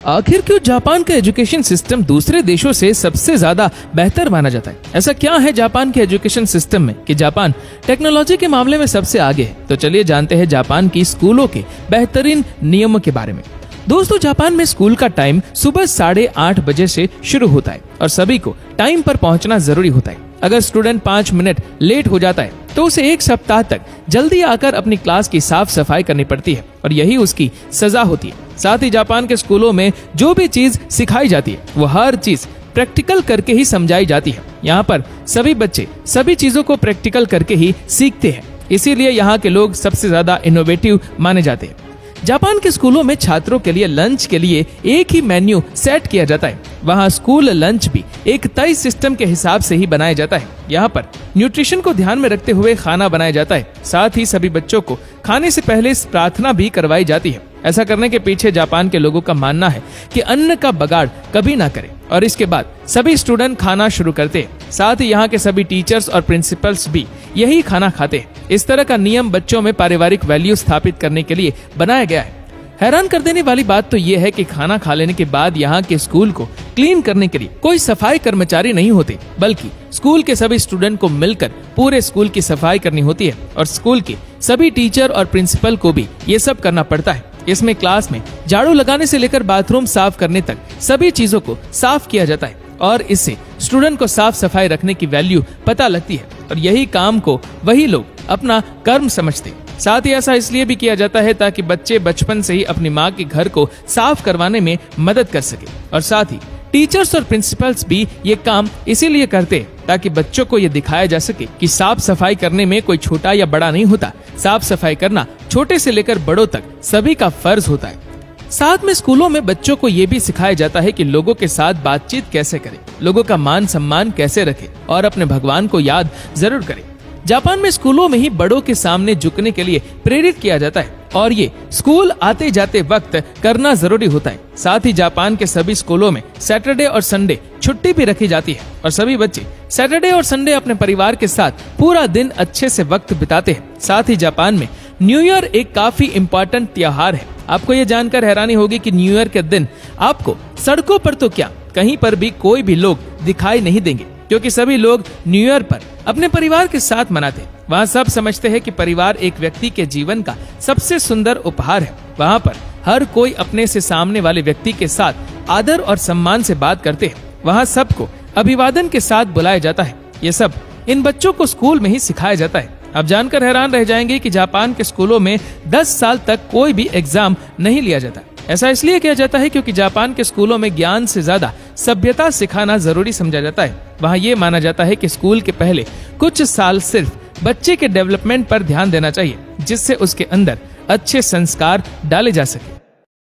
आखिर क्यों जापान का एजुकेशन सिस्टम दूसरे देशों से सबसे ज्यादा बेहतर माना जाता है? ऐसा क्या है जापान के एजुकेशन सिस्टम में कि जापान टेक्नोलॉजी के मामले में सबसे आगे है? तो चलिए जानते हैं जापान की स्कूलों के बेहतरीन नियमों के बारे में। दोस्तों, जापान में स्कूल का टाइम सुबह 8:30 बजे से शुरू होता है और सभी को टाइम पर पहुंचना जरूरी होता है। अगर स्टूडेंट 5 मिनट लेट हो जाता है तो उसे 1 सप्ताह तक जल्दी आकर अपनी क्लास की साफ सफाई करनी पड़ती है और यही उसकी सजा होती है। साथ ही जापान के स्कूलों में जो भी चीज सिखाई जाती है वो हर चीज प्रैक्टिकल करके ही समझाई जाती है। यहाँ पर सभी बच्चे सभी चीजों को प्रैक्टिकल करके ही सीखते हैं, इसीलिए यहाँ के लोग सबसे ज्यादा इनोवेटिव माने जाते हैं। जापान के स्कूलों में छात्रों के लिए लंच के लिए एक ही मेन्यू सेट किया जाता है। वहाँ स्कूल लंच भी एक तय सिस्टम के हिसाब से ही बनाया जाता है। यहाँ पर न्यूट्रिशन को ध्यान में रखते हुए खाना बनाया जाता है। साथ ही सभी बच्चों को खाने से पहले प्रार्थना भी करवाई जाती है। ऐसा करने के पीछे जापान के लोगों का मानना है कि अन्न का बगाड़ कभी ना करें और इसके बाद सभी स्टूडेंट खाना शुरू करते हैं। साथ ही यहाँ के सभी टीचर्स और प्रिंसिपल्स भी यही खाना खाते हैं। इस तरह का नियम बच्चों में पारिवारिक वैल्यू स्थापित करने के लिए बनाया गया है। हैरान कर देने वाली बात तो ये है कि खाना खा लेने के बाद यहाँ के स्कूल को क्लीन करने के लिए कोई सफाई कर्मचारी नहीं होते, बल्कि स्कूल के सभी स्टूडेंट को मिलकर पूरे स्कूल की सफाई करनी होती है और स्कूल के सभी टीचर और प्रिंसिपल को भी ये सब करना पड़ता है। इसमें क्लास में झाड़ू लगाने से लेकर बाथरूम साफ करने तक सभी चीजों को साफ किया जाता है और इससे स्टूडेंट को साफ सफाई रखने की वैल्यू पता लगती है और यही काम को वही लोग अपना कर्म समझते हैं। साथ ही ऐसा इसलिए भी किया जाता है ताकि बच्चे बचपन से ही अपनी माँ के घर को साफ करवाने में मदद कर सके और साथ ही टीचर्स और प्रिंसिपल्स भी ये काम इसीलिए करते हैं ताकि बच्चों को ये दिखाया जा सके कि साफ सफाई करने में कोई छोटा या बड़ा नहीं होता। साफ सफाई करना छोटे से लेकर बड़ों तक सभी का फर्ज होता है। साथ में स्कूलों में बच्चों को ये भी सिखाया जाता है कि लोगों के साथ बातचीत कैसे करें, लोगों का मान सम्मान कैसे रखें और अपने भगवान को याद जरूर करें। जापान में स्कूलों में ही बड़ों के सामने झुकने के लिए प्रेरित किया जाता है और ये स्कूल आते जाते वक्त करना जरूरी होता है। साथ ही जापान के सभी स्कूलों में सैटरडे और संडे छुट्टी भी रखी जाती है और सभी बच्चे सैटरडे और संडे अपने परिवार के साथ पूरा दिन अच्छे से वक्त बिताते हैं। साथ ही जापान में न्यू ईयर एक काफी इम्पोर्टेंट त्योहार है। आपको ये जानकर हैरानी होगी कि न्यू ईयर के दिन आपको सड़कों पर तो क्या कहीं पर भी कोई भी लोग दिखाई नहीं देंगे, क्योंकि सभी लोग न्यू ईयर पर अपने परिवार के साथ मनाते हैं। वहाँ सब समझते हैं कि परिवार एक व्यक्ति के जीवन का सबसे सुंदर उपहार है। वहाँ पर हर कोई अपने से सामने वाले व्यक्ति के साथ आदर और सम्मान से बात करते हैं। वहाँ सबको अभिवादन के साथ बुलाया जाता है। ये सब इन बच्चों को स्कूल में ही सिखाया जाता है। आप जानकर हैरान रह जाएंगे कि जापान के स्कूलों में 10 साल तक कोई भी एग्जाम नहीं लिया जाता। ऐसा इसलिए किया जाता है क्योंकि जापान के स्कूलों में ज्ञान से ज्यादा सभ्यता सिखाना जरूरी समझा जाता है। वहाँ ये माना जाता है कि स्कूल के पहले कुछ साल सिर्फ बच्चे के डेवलपमेंट पर ध्यान देना चाहिए, जिससे उसके अंदर अच्छे संस्कार डाले जा सके।